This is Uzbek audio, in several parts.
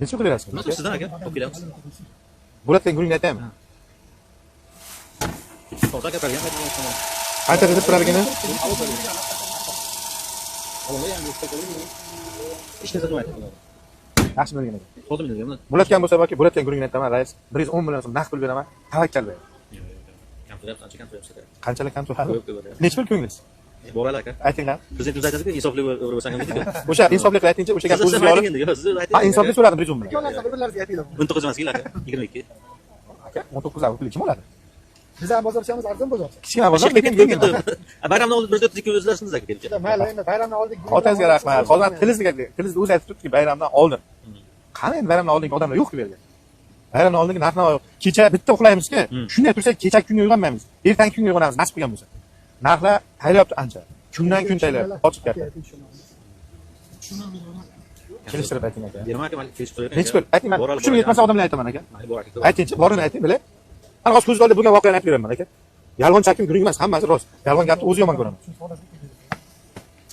Necha pul berasiz? Nima sizdan aka? Olib kelamiz. Bo'layotgan gulingni aytaymi? To'g'ri gapirgan aytmoqchiman. Qancha deb turarligini? Hech narsa qilmaydi. Yaxshi bergan ekan. Xo'dim dedim. Bo'layotgan bo'lsa balki bo'layotgan gulingni aytaman, rais. 110 million so'm naqd pul beraman. Tavakkal ber. Kam to'layapti, ancha kam to'layapti. Qanchalik kam to'ladi? Ko'p ko'p. Necha pul ko'nglingiz? Bo'g'alar aka. Aytinglar. Prezident o'zi aytadi-ku, insofli bo'lsangiz deydi. O'sha insofli qilib aytingchi, o'sha gap o'zingizga olib. Siz ayting. Ha, insofli so'radim 110 million. Ikkovlasi bir-birlariga aytinglar. 19 emas aka, 22. Aka, 19 avgust puli kim oladi? Biz ham bozorchamiz arzon bozor. Kichkina bozor, lekin Bayramdan oldin bir o'tdik o'zlarsiniz aka kelib. Mayli, endi bayramdan oldik. Otangizga rahmat. Hozir tilingizda o'zi aytib turibdiki, bayramdan oldin. Qani endi bayramdan oldingi odamlar yo'q deb bergan. Bayramdan oldingi narx-navo kecha bitta uxlaymizki, shunday tursak kecha kunga uyg'onmaymiz. Ertangi kunga uyg'onamiz, nasib qilgan bo'lsa. Narxlar tayyorlayapti ancha. Kundan kun tayyorlayapti. Ochiq gap. Kelishtirib ayting aka. Berma aka, mana kelishib qo'yaman. Nechi pul? Ayting, men kuchim yetmasa odamlarga aytaman aka. Bor aka. Aytingchi, borini ayting, bilay. Ana hozir ko'z oldida bo'lgan voqeani aytib beraman aka. Yolg'on chakim guruh emas, hammasi rost. Yolg'on gapni o'zi yomon ko'raman.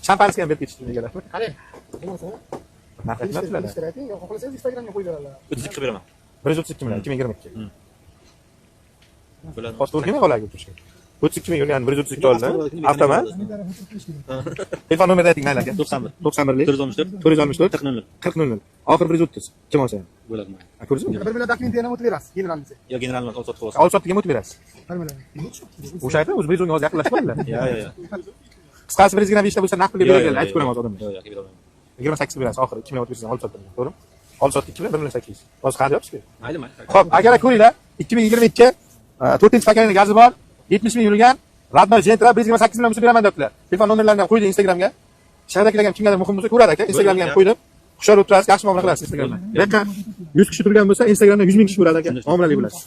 Shampanskiy ham berib ketishdi deganlar. Qarang. Bo'lmasa, Narx aytmabdilar. ayting, xohlasangiz Instagramga qo'yib beradilar. 32 qilib beraman. 132 million 2022. Bular Hozir to'g'ri qo'yib turishga. 32 million yani 132 oldi. Avtomat. Telefon nomerini ayting mayli aka. 91 91lik 464 464 40 40 oxiri 130. Kim olsa ham. bo'ladi. Ko'rdingizmi? 1 million dokumentni ham o'tib berasiz, generalni. Yo generalni olsot qo'yasiz. Olsotga ham o'tib berasiz. 1 million. O'sha aytdim, O'zbekistonga hozir yaqinlashmadilar. Yo. Qisqasi bir izgina ishlar bo'lsa naqd pulga beradilar, aytib ko'raman odamlar. Yo, aka beraman. 28 berasiz, oxiri 2 million o'tib berasiz olsotdan. To'g'rimi? Olsot 2 million 1 million 800. Hozir qancha deyapsiz-ku? Mayli. Xo'p, agar ko'ringlar, 2022 4-paketli gazi bor, 70 ming yurgan, Radno Gentra 128 million bo'lsa beraman debdilar. Telefon nomerlarini ham qo'ydim Instagramga. Shahardagi ham kimgadir muhim bo'lsa ko'radi aka, Instagramga ham qo'ydim. Xushyor o'tirasiz, yaxshi muomala qilasiz Instagramda. Bu yerda 100 kishi turgan bo'lsa, Instagramda 100 ming kishi bo'ladi aka. Muomalali bo'lasiz.